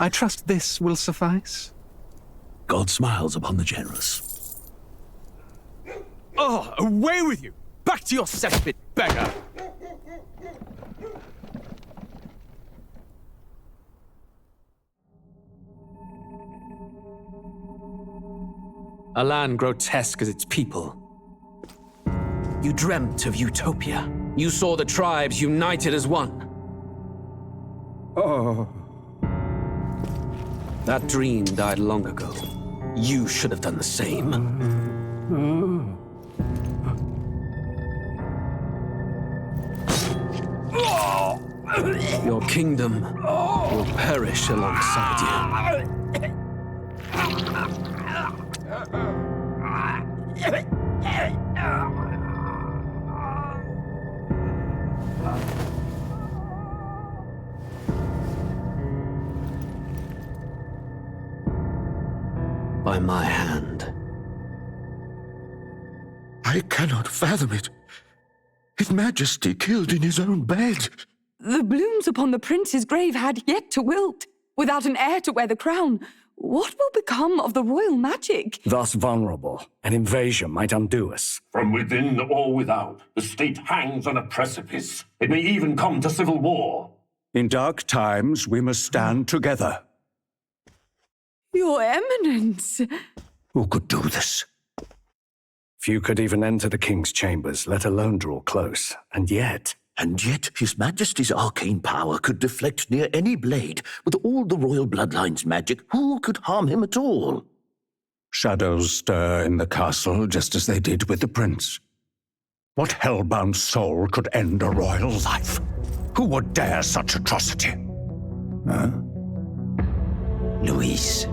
I trust this will suffice? God smiles upon the generous. Oh, away with you! Back to your cesspit, beggar! A land grotesque as its people. You dreamt of utopia. You saw the tribes united as one. Oh. That dream died long ago. You should have done the same. Your kingdom will perish alongside you. By my hand. I cannot fathom it. His Majesty killed in his own bed. The blooms upon the prince's grave had yet to wilt. Without an heir to wear the crown, what will become of the royal magic? Thus vulnerable, an invasion might undo us. From within or without, the state hangs on a precipice. It may even come to civil war. In dark times, we must stand together. Your Eminence! Who could do this? Few could even enter the king's chambers, let alone draw close. And yet, His Majesty's arcane power could deflect near any blade. With all the royal bloodline's magic, who could harm him at all? shadows stir in the castle just as they did with the prince. What hellbound soul could end a royal life? Who would dare such atrocity? Huh? Luis.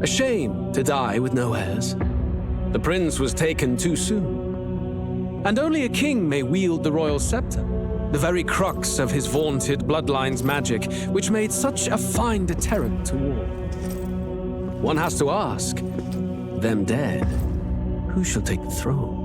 A shame to die with no heirs. The prince was taken too soon. And only a king may wield the royal scepter, the very crux of his vaunted bloodline's magic, which made such a fine deterrent to war. One has to ask, them dead, who shall take the throne?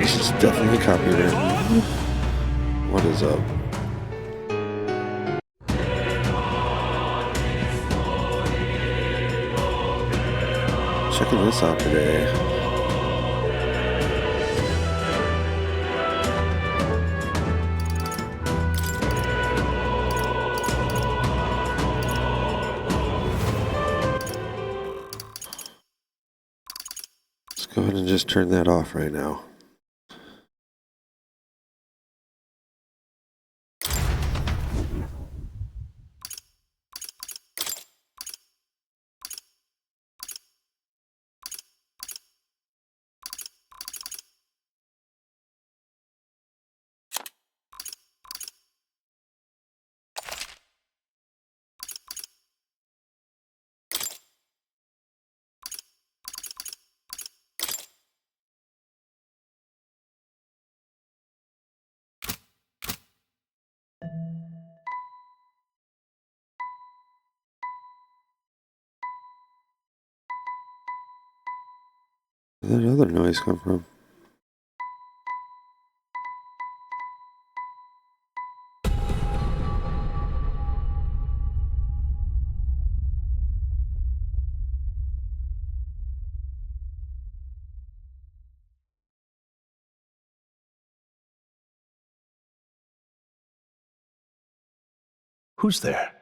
This is definitely copyrighted. What is up? Checking this out today. Let's go ahead and just turn that off right now. Where did that other noise come from? Who's there?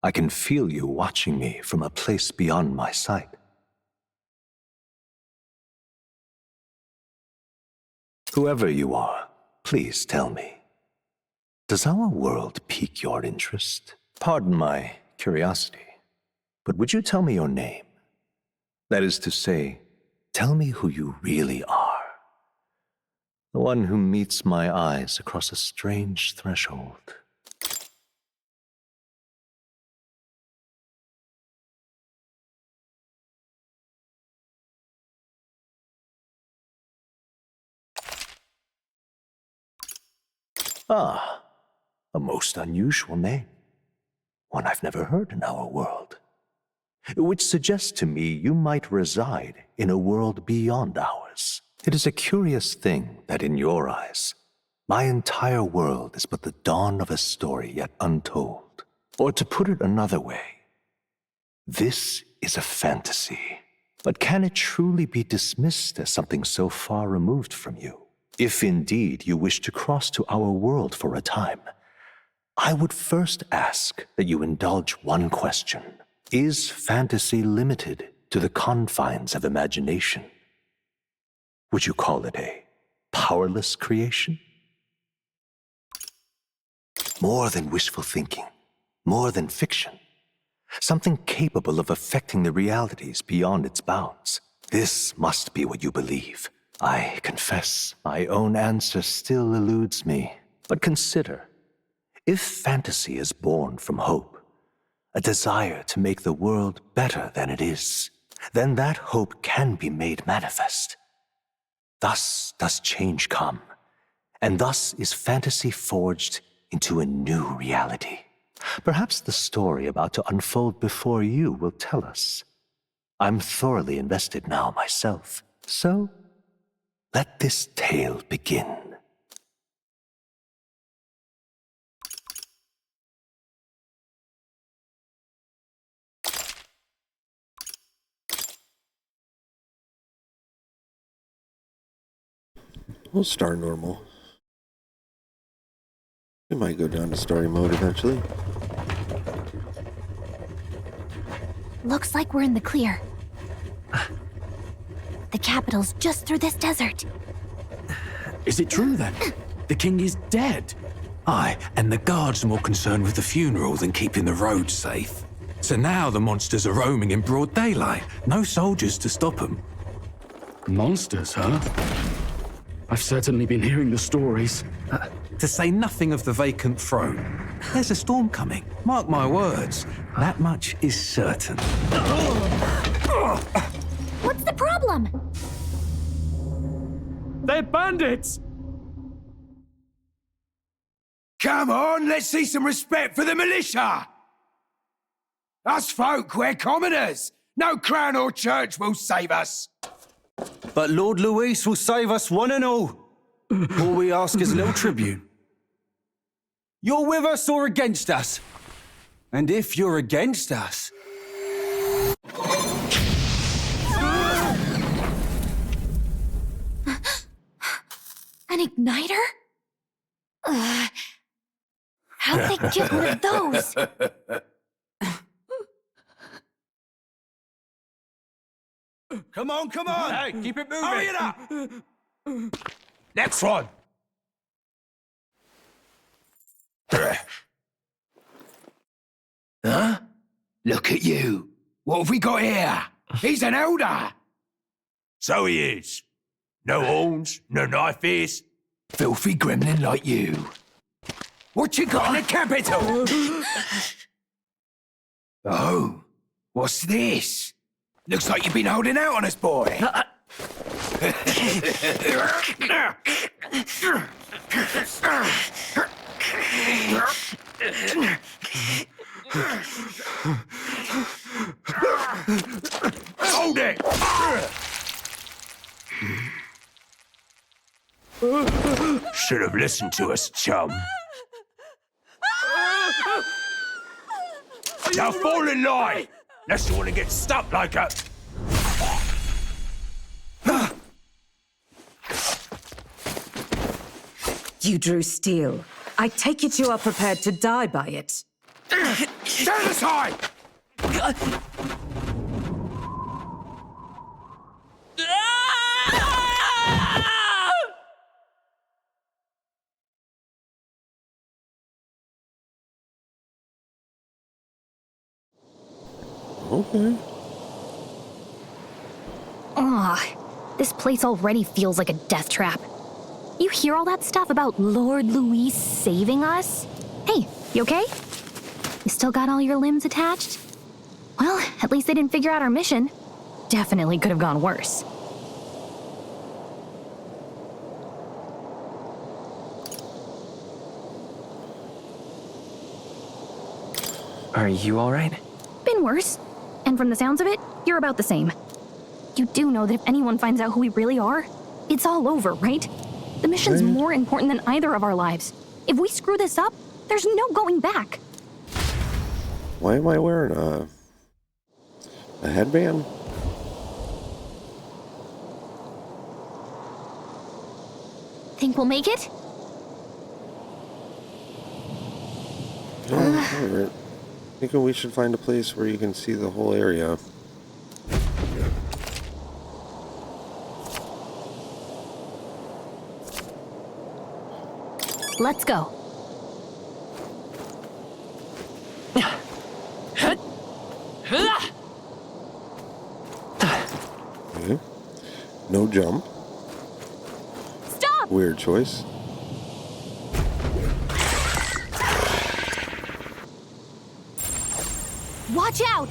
I can feel you watching me from a place beyond my sight. Whoever you are, please tell me. Does our world pique your interest? Pardon my curiosity, but would you tell me your name? That is to say, tell me who you really are. The one who meets my eyes across a strange threshold. Ah, a most unusual name. One I've never heard in our world. Which suggests to me you might reside in a world beyond ours. It is a curious thing that in your eyes, my entire world is but the dawn of a story yet untold. Or to put it another way, this is a fantasy. But can it truly be dismissed as something so far removed from you? If indeed you wish to cross to our world for a time, I would first ask that you indulge one question. Is fantasy limited to the confines of imagination? Would you call it a powerless creation? More than wishful thinking, more than fiction. Something capable of affecting the realities beyond its bounds. This must be what you believe. I confess, my own answer still eludes me. But consider, if fantasy is born from hope, a desire to make the world better than it is, then that hope can be made manifest. Thus does change come, and thus is fantasy forged into a new reality. Perhaps the story about to unfold before you will tell us. I'm thoroughly invested now myself, so let this tale begin. We'll start normal. We might go down to story mode eventually. Looks like we're in the clear. The capital's just through this desert. Is it true then? The king is dead? Aye, and the guards are more concerned with the funeral than keeping the roads safe. So now the monsters are roaming in broad daylight. No soldiers to stop them. Monsters, huh? I've certainly been hearing the stories. To say nothing of the vacant throne. There's a storm coming, mark my words. That much is certain. What's the problem? They're bandits! Come on, let's see some respect for the militia! Us folk, we're commoners. No crown or church will save us. But Lord Luis will save us one and all. All we ask is a little tribute. You're with us or against us? And if you're against us... An igniter? How'd they get one of those? Come on, come on! Hey, keep it moving! Hurry it up! Next one! Huh? Look at you. What have we got here? He's an elder. So he is. No horns, no knife ears. Filthy gremlin like you. What you got in the capital? Oh, what's this? Looks like you've been holding out on us, boy. Hold it! Should have listened to us, chum. Now fall in line! Unless you want to get stuck like a... You drew steel. I take it you are prepared to die by it. Stand aside! Okay. This place already feels like a death trap. You hear all that stuff about Lord Luis saving us? Hey, you okay? You still got all your limbs attached? Well, at least they didn't figure out our mission. Definitely could have gone worse. Are you alright? Been worse. And from the sounds of it, you're about the same. You do know that if anyone finds out who we really are, it's all over, right? The mission's more important than either of our lives. If we screw this up, there's no going back. Why am I wearing a headband? Think we'll make it? Alright. I think we should find a place where you can see the whole area. Let's go. Okay. No jump. Stop! Weird choice. Watch out!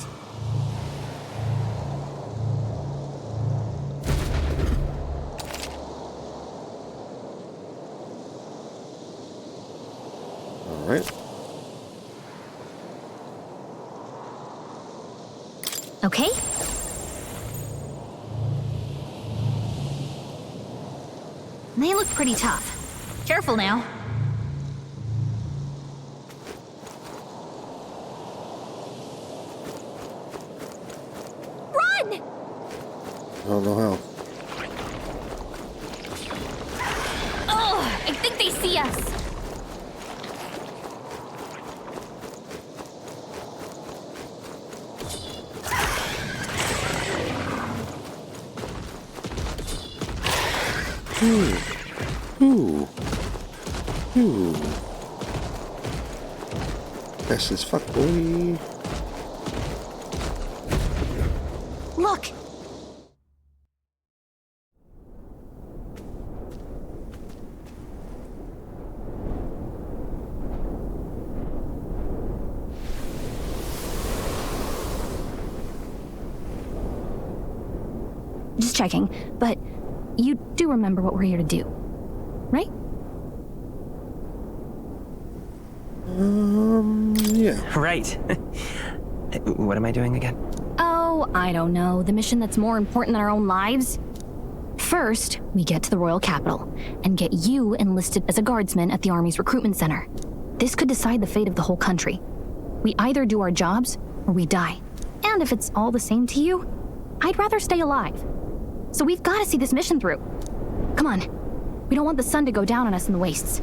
All right. Okay. They look pretty tough. Careful now. Run! I don't know how. Oh, I think they see us. Ooh. Fast as fuck, boy. Look! Just checking, but you do remember what we're here to do, right? Yeah. Right. What am I doing again? Oh, I don't know. The mission that's more important than our own lives? First, we get to the royal capital and get you enlisted as a guardsman at the army's recruitment center. This could decide the fate of the whole country. We either do our jobs or we die. And if it's all the same to you, I'd rather stay alive. So we've got to see this mission through. Come on. We don't want the sun to go down on us in the wastes.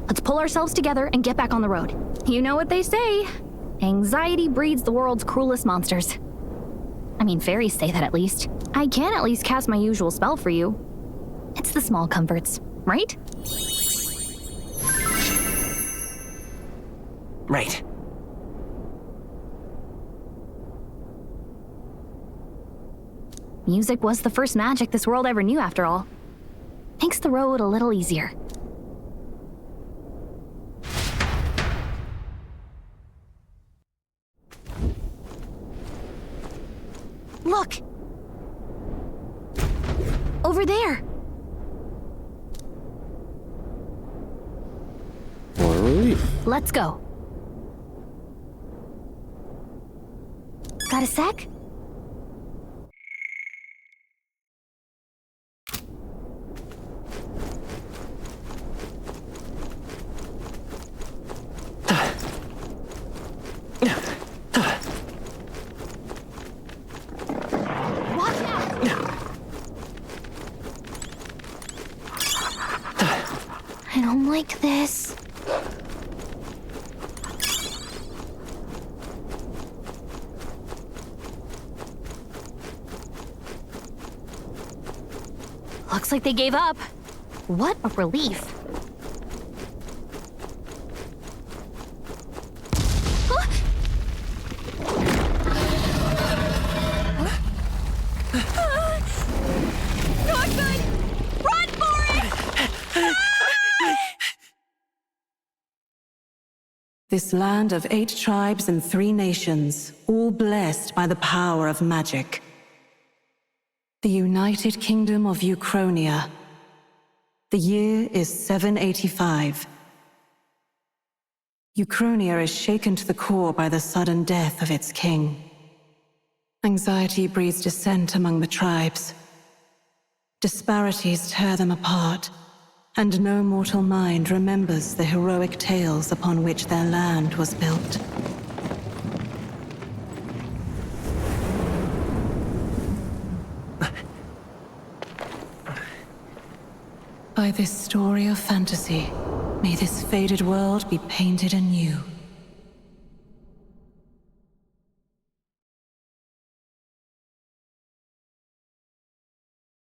Let's pull ourselves together and get back on the road. You know what they say. Anxiety breeds the world's cruelest monsters. I mean, fairies say that at least. I can at least cast my usual spell for you. It's the small comforts, right? Right. Music was the first magic this world ever knew, after all. Makes the road a little easier. Look! Over there! What a relief. Let's go. Got a sec? I don't like this. Looks like they gave up. What a relief. Not good! Run for it! This land of 8 tribes and 3 nations, all blessed by the power of magic. The United Kingdom of Uchronia. The year is 785. Uchronia is shaken to the core by the sudden death of its king. Anxiety breeds dissent among the tribes. Disparities tear them apart, and no mortal mind remembers the heroic tales upon which their land was built. By this story of fantasy, may this faded world be painted anew.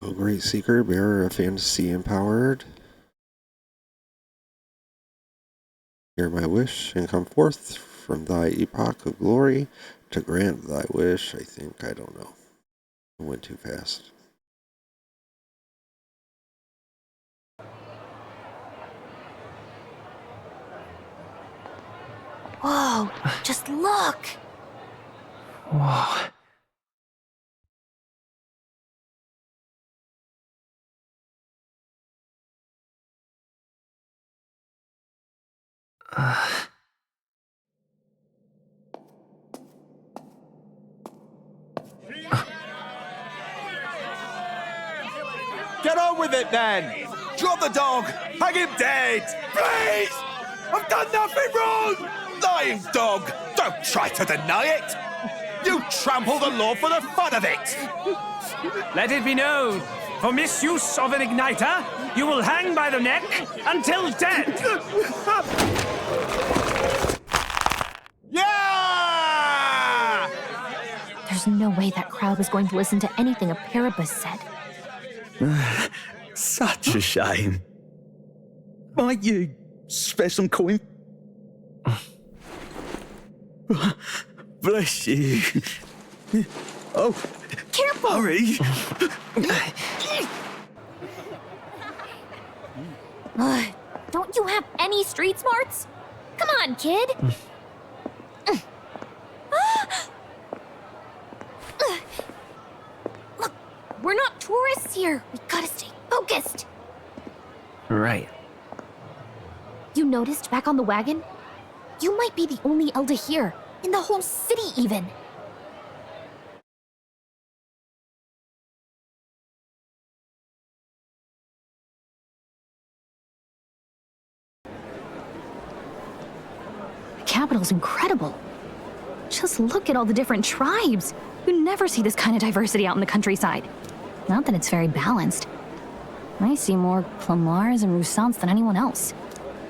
O great seeker, bearer of fantasy empowered, hear my wish and come forth from thy epoch of glory to grant thy wish. I don't know. I went too fast. Whoa, just look! Whoa. Get on with it, then! Drop the dog! Hang him dead! Please! I've done nothing wrong! Lying dog! Don't try to deny it! You trample the law for the fun of it! Let it be known, for misuse of an igniter, you will hang by the neck until dead! Yeah! There's no way that crowd was going to listen to anything a Paribus said. Such a shame. Might you spare some coin? Bless you. Oh, careful! Hurry! Don't you have any street smarts? Come on, kid! Look, we're not tourists here. We gotta stay focused. Right. You noticed back on the wagon? You might be the only Elder here, in the whole city even. The capital's incredible. Just look at all the different tribes. You never see this kind of diversity out in the countryside. Not that it's very balanced. I see more Plamars and Roussants than anyone else.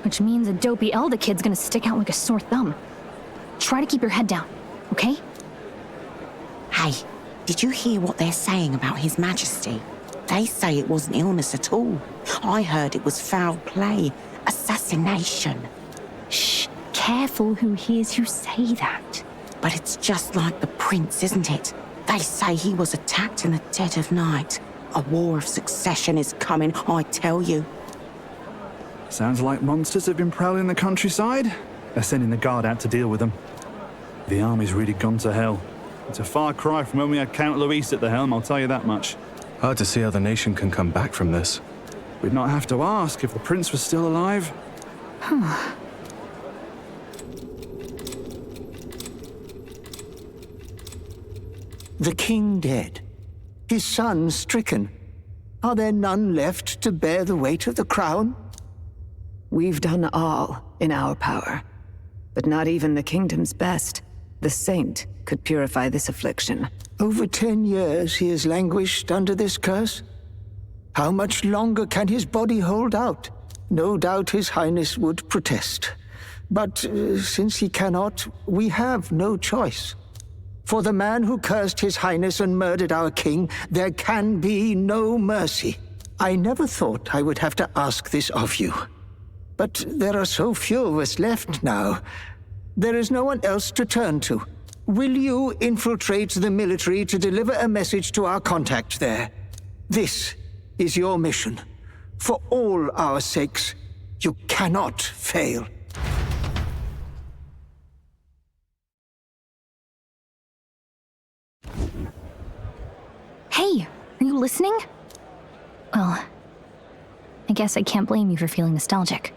Which means a dopey Elder kid's gonna stick out like a sore thumb. Try to keep your head down, okay? Hey, did you hear what they're saying about His Majesty? They say it wasn't illness at all. I heard it was foul play, assassination. Shh, careful who hears you say that. But it's just like the prince, isn't it? They say he was attacked in the dead of night. A war of succession is coming, I tell you. Sounds like monsters have been prowling the countryside. They're sending the guard out to deal with them. The army's really gone to hell. It's a far cry from when we had Count Luis at the helm, I'll tell you that much. Hard to see how the nation can come back from this. We'd not have to ask if the prince was still alive. The king dead, his son stricken. Are there none left to bear the weight of the crown? We've done all in our power, but not even the kingdom's best. The saint could purify this affliction. Over 10 years he has languished under this curse. How much longer can his body hold out? No doubt his highness would protest. But since he cannot, we have no choice. For the man who cursed his highness and murdered our king, there can be no mercy. I never thought I would have to ask this of you. But there are so few of us left now. There is no one else to turn to. Will you infiltrate the military to deliver a message to our contact there? This is your mission. For all our sakes, you cannot fail. Hey, are you listening? Well, I guess I can't blame you for feeling nostalgic.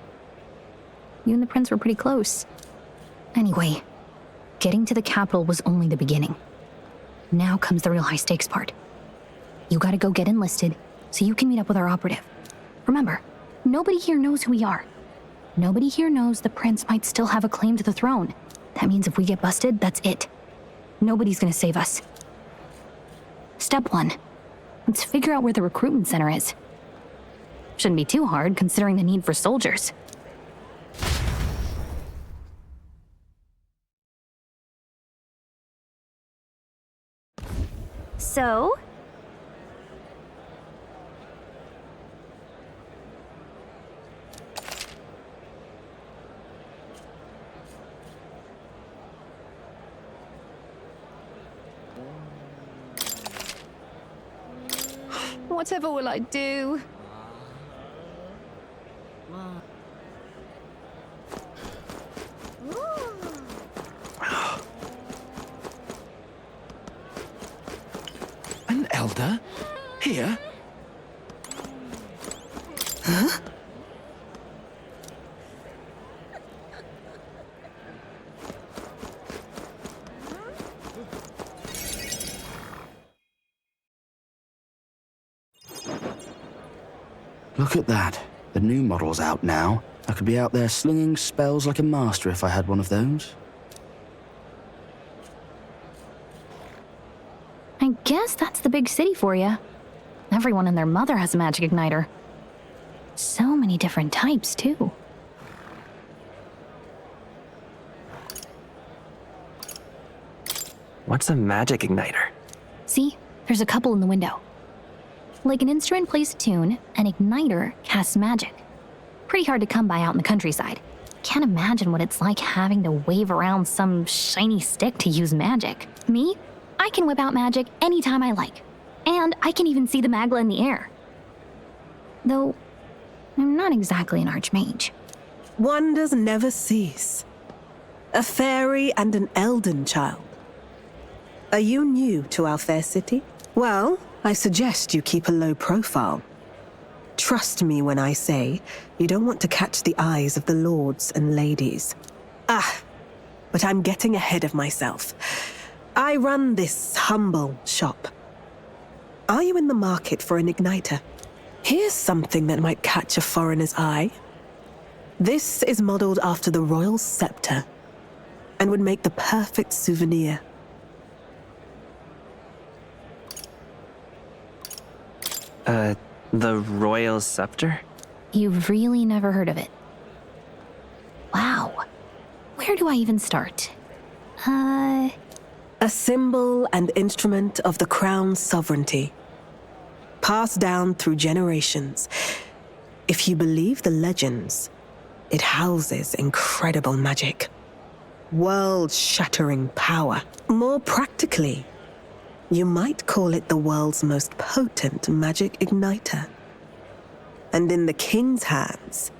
You and the prince were pretty close. Anyway, getting to the capital was only the beginning. Now comes the real high-stakes part. You gotta go get enlisted so you can meet up with our operative. Remember, nobody here knows who we are. Nobody here knows the prince might still have a claim to the throne. That means if we get busted, that's it. Nobody's gonna save us. Step 1. Let's figure out where the recruitment center is. Shouldn't be too hard, considering the need for soldiers. So? Whatever will I do? An elder? Here? Huh? Look at that. The new model's out now. I could be out there slinging spells like a master if I had one of those. I guess that's the big city for you. Everyone and their mother has a magic igniter. So many different types, too. What's a magic igniter? See? There's a couple in the window. Like an instrument plays a tune, an igniter casts magic. Pretty hard to come by out in the countryside. Can't imagine what it's like having to wave around some shiny stick to use magic. Me? I can whip out magic anytime I like. And I can even see the magla in the air. Though, I'm not exactly an archmage. Wonders never cease. A fairy and an elden child. Are you new to our fair city? Well, I suggest you keep a low profile. Trust me when I say you don't want to catch the eyes of the lords and ladies. But I'm getting ahead of myself. I run this humble shop. Are you in the market for an igniter? Here's something that might catch a foreigner's eye. This is modeled after the royal scepter and would make the perfect souvenir. The royal scepter? You've really never heard of it. Wow. Where do I even start? A symbol and instrument of the crown's sovereignty. Passed down through generations. If you believe the legends, it houses incredible magic. World-shattering power. More practically, you might call it the world's most potent magic igniter. And in the king's hands,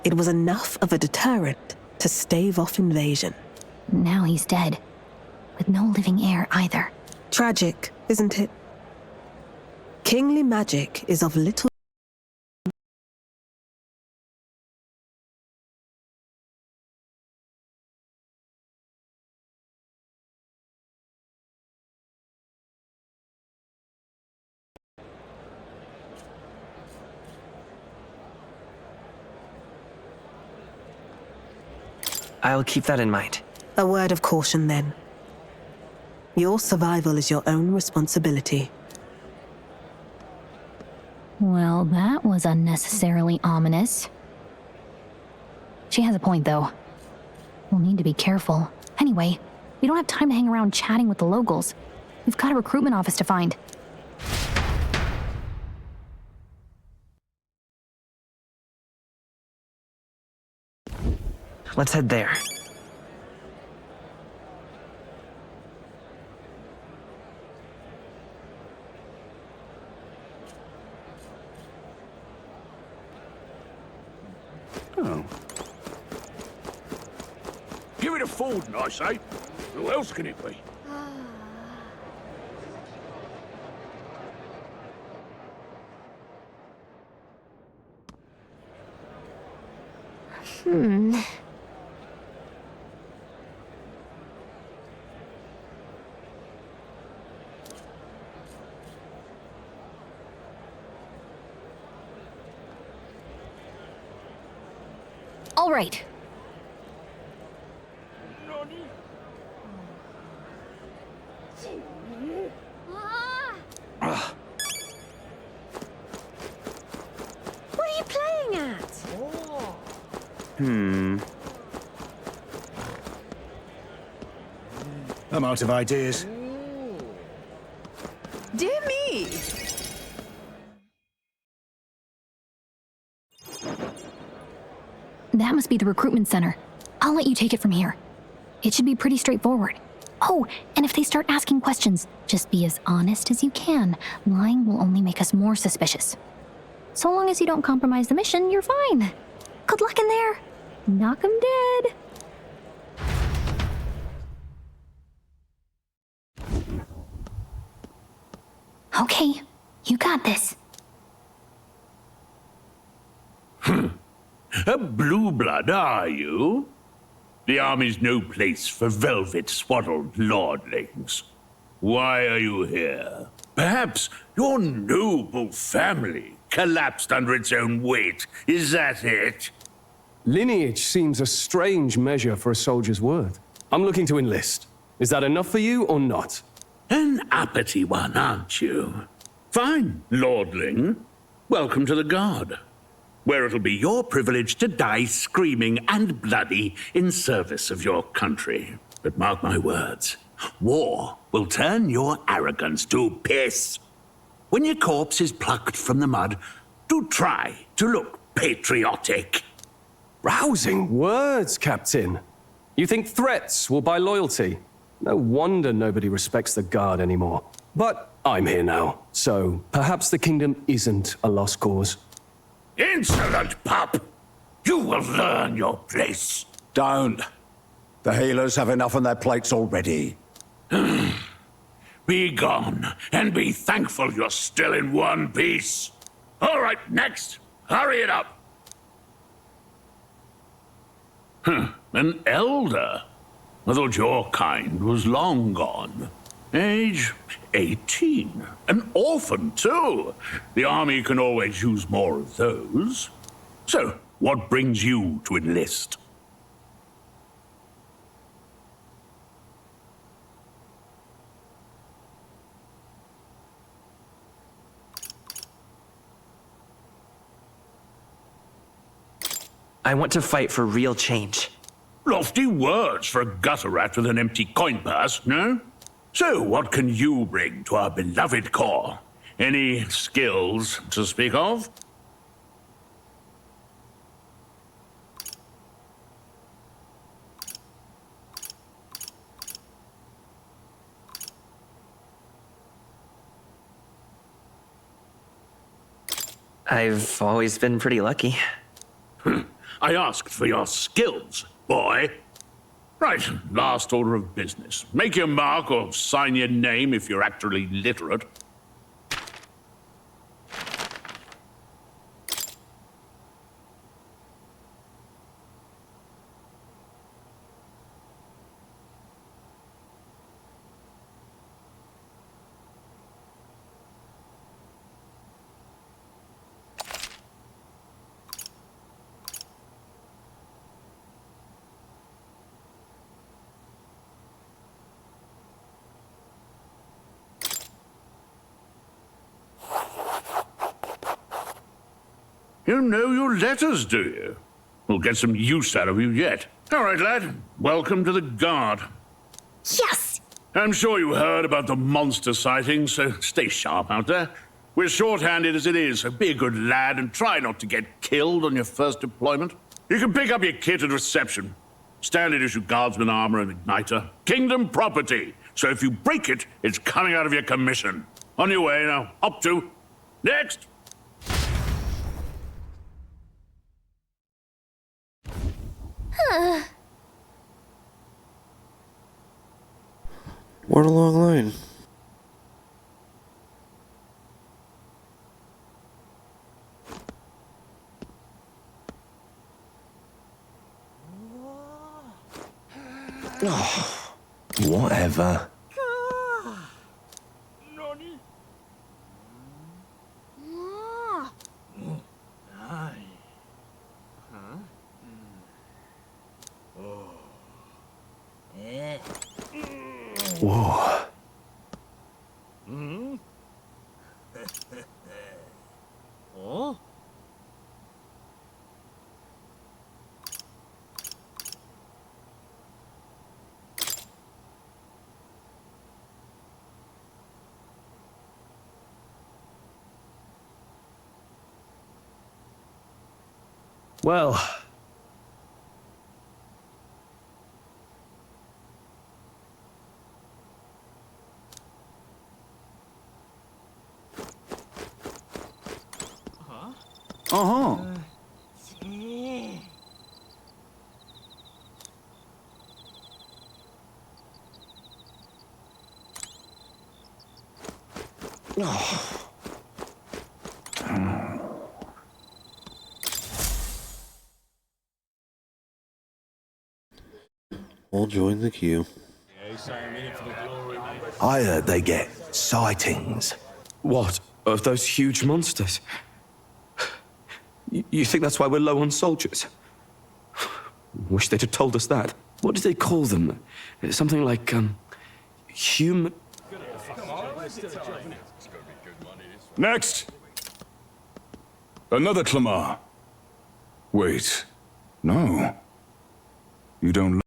it was enough of a deterrent to stave off invasion. Now he's dead. With no living heir either. Tragic, isn't it? Kingly magic is of little. I'll keep that in mind. A word of caution, then. Your survival is your own responsibility. Well, that was unnecessarily ominous. She has a point, though. We'll need to be careful. Anyway, we don't have time to hang around chatting with the locals. We've got a recruitment office to find. Let's head there. Oh. Give it a Forden, I say. Who else can it be? All right. What are you playing at? I'm out of ideas. Dear me! That must be the recruitment center. I'll let you take it from here. It should be pretty straightforward. Oh, and if they start asking questions, just be as honest as you can. Lying will only make us more suspicious. So long as you don't compromise the mission, you're fine. Good luck in there. Knock 'em dead. Okay, you got this. A blue blood, are you? The army's no place for velvet-swaddled lordlings. Why are you here? Perhaps your noble family collapsed under its own weight. Is that it? Lineage seems a strange measure for a soldier's worth. I'm looking to enlist. Is that enough for you or not? An uppity one, aren't you? Fine, lordling. Welcome to the Guard, where it'll be your privilege to die screaming and bloody in service of your country. But mark my words, war will turn your arrogance to piss. When your corpse is plucked from the mud, do try to look patriotic. Rousing words, Captain. You think threats will buy loyalty? No wonder nobody respects the Guard anymore. But I'm here now, so perhaps the kingdom isn't a lost cause. Insolent pup! You will learn your place. Don't. The healers have enough on their plates already. Be gone, and be thankful you're still in one piece. All right, next. Hurry it up. An elder? I thought your kind was long gone. Age 18. An orphan, too. The army can always use more of those. So, what brings you to enlist? I want to fight for real change. Lofty words for a gutter rat with an empty coin purse, no? So, what can you bring to our beloved corps? Any skills to speak of? I've always been pretty lucky. I asked for your skills, boy. Right, last order of business. Make your mark or sign your name if you're actually literate. You know your letters, do you? We'll get some use out of you yet. All right, lad. Welcome to the Guard. Yes! I'm sure you heard about the monster sightings, so stay sharp out there. We're short-handed as it is, so be a good lad and try not to get killed on your first deployment. You can pick up your kit at reception. Standard issue guardsman armor and igniter. Kingdom property. So if you break it, it's coming out of your commission. On your way now. Up to. Next! What a long line. Oh, whatever. Whoa. Oh? Well, Uh-huh. We'll join the queue. I heard they get sightings. What? Of those huge monsters? You think that's why we're low on soldiers? Wish they'd have told us that. What did they call them? Something like, human... Next! Another Clamar. Wait. No. You don't...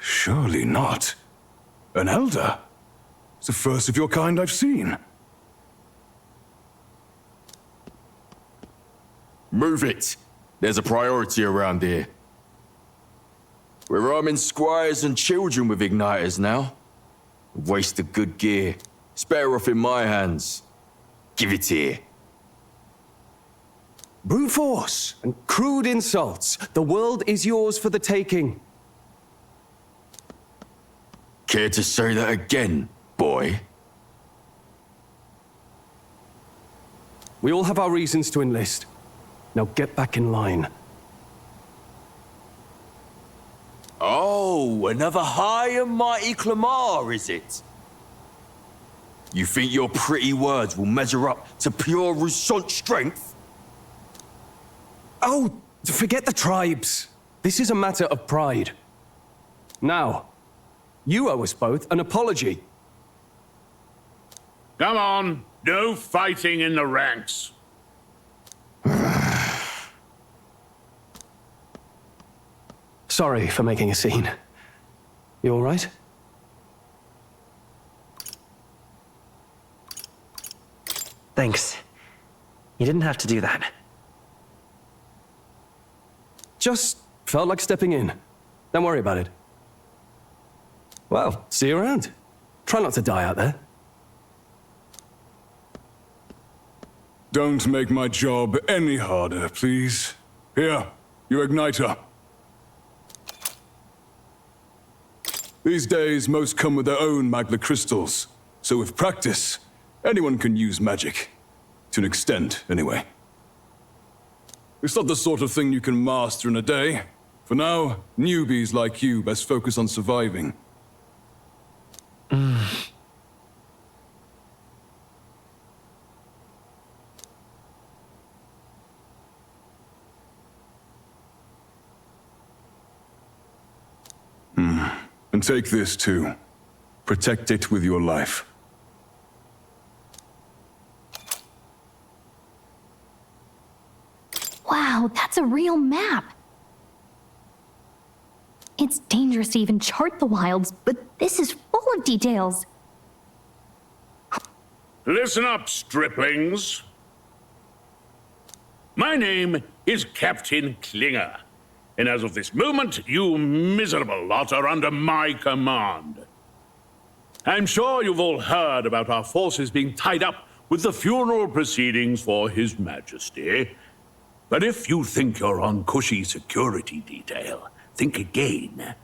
Surely not. An elder? It's the first of your kind I've seen. Move it! There's a priority around here. We're arming squires and children with igniters now. Waste of good gear. It's better off in my hands. Give it here. brute force and crude insults. The world is yours for the taking. Care to say that again, boy? We all have our reasons to enlist. Now get back in line. Oh, another high and mighty Clamar, is it? You think your pretty words will measure up to pure Rousant strength? Oh, forget the tribes. This is a matter of pride. Now, you owe us both an apology. Come on, no fighting in the ranks. Sorry for making a scene. You all right? Thanks. You didn't have to do that. Just felt like stepping in. Don't worry about it. Well, see you around. Try not to die out there. Don't make my job any harder, please. Here, your igniter. These days, most come with their own magna crystals. So with practice, anyone can use magic. To an extent, anyway. It's not the sort of thing you can master in a day. For now, newbies like you best focus on surviving. And take this too. Protect it with your life. Wow, that's a real map. It's dangerous to even chart the wilds, but this is full of details. Listen up, striplings. My name is Captain Klinger, and as of this moment, you miserable lot are under my command. I'm sure you've all heard about our forces being tied up with the funeral proceedings for His Majesty. But if you think you're on cushy security detail, think again.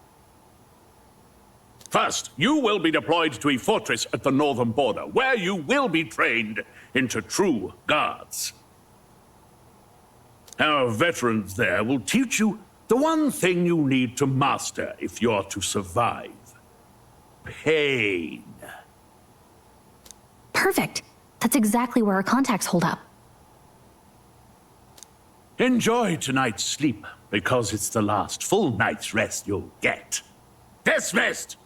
First, you will be deployed to a fortress at the northern border, where you will be trained into true guards. Our veterans there will teach you the one thing you need to master if you're to survive. Pain. Perfect. That's exactly where our contacts hold up. Enjoy tonight's sleep, because it's the last full night's rest you'll get. Dismissed!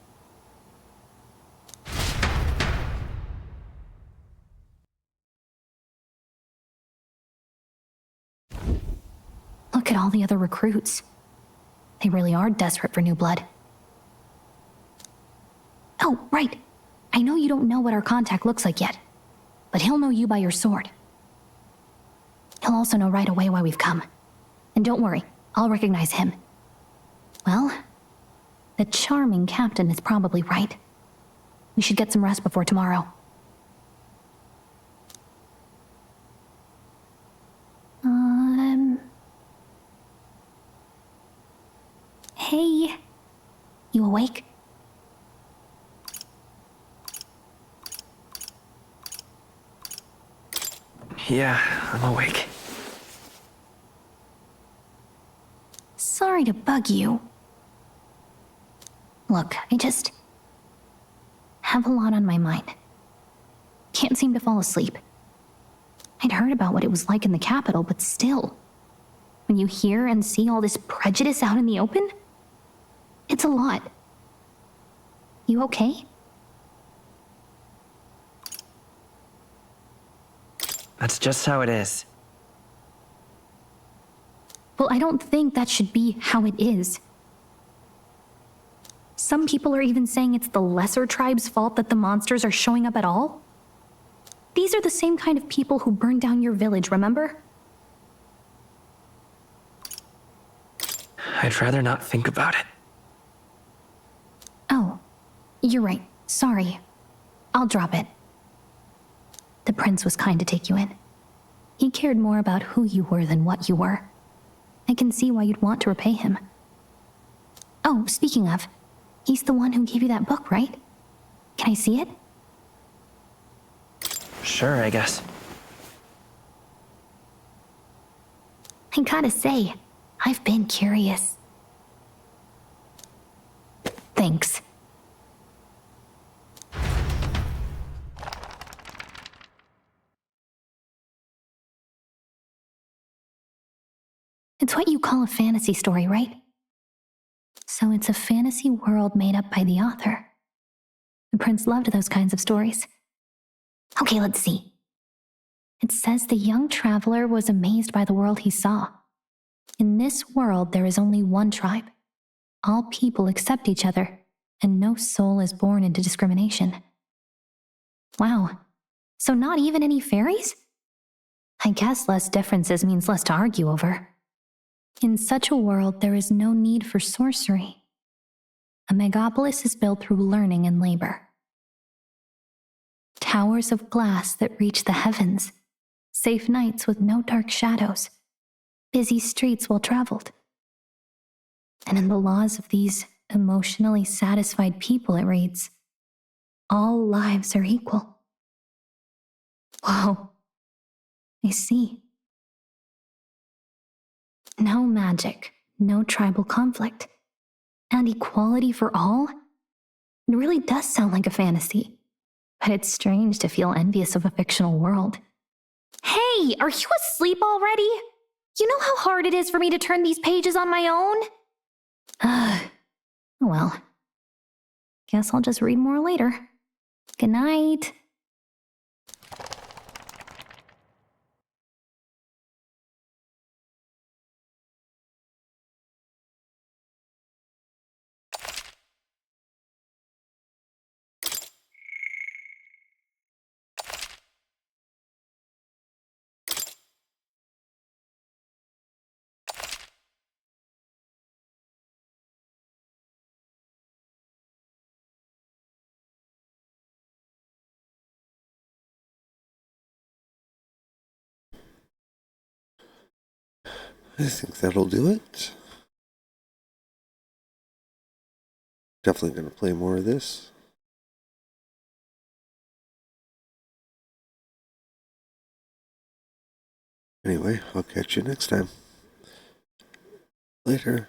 Look at all the other recruits. They really are desperate for new blood. Oh, right. I know you don't know what our contact looks like yet, but he'll know you by your sword. He'll also know right away why we've come. And don't worry, I'll recognize him. Well, the charming captain is probably right. We should get some rest before tomorrow. Hey, you awake? Yeah, I'm awake. Sorry to bug you. Look, I just have a lot on my mind. Can't seem to fall asleep. I'd heard about what it was like in the capital, but still, when you hear and see all this prejudice out in the open, it's a lot. You okay? That's just how it is. Well, I don't think that should be how it is. Some people are even saying it's the lesser tribe's fault that the monsters are showing up at all. These are the same kind of people who burned down your village, remember? I'd rather not think about it. Oh, you're right. Sorry. I'll drop it. The prince was kind to take you in. He cared more about who you were than what you were. I can see why you'd want to repay him. Oh, speaking of, he's the one who gave you that book, right? Can I see it? Sure, I guess. I gotta say, I've been curious. Thanks. It's what you call a fantasy story, right? So it's a fantasy world made up by the author. The prince loved those kinds of stories. Okay, let's see. It says the young traveler was amazed by the world he saw. In this world, there is only one tribe. All people accept each other, and no soul is born into discrimination. Wow. So not even any fairies? I guess less differences means less to argue over. In such a world, there is no need for sorcery. A megapolis is built through learning and labor. Towers of glass that reach the heavens, safe nights with no dark shadows, busy streets well traveled. And in the laws of these emotionally satisfied people, it reads, all lives are equal. Whoa, I see. No magic, no tribal conflict, and equality for all? It really does sound like a fantasy, but it's strange to feel envious of a fictional world. Hey, are you asleep already? You know how hard it is for me to turn these pages on my own? Well, guess I'll just read more later. Good night. I think that'll do it. Definitely going to play more of this. Anyway, I'll catch you next time. Later.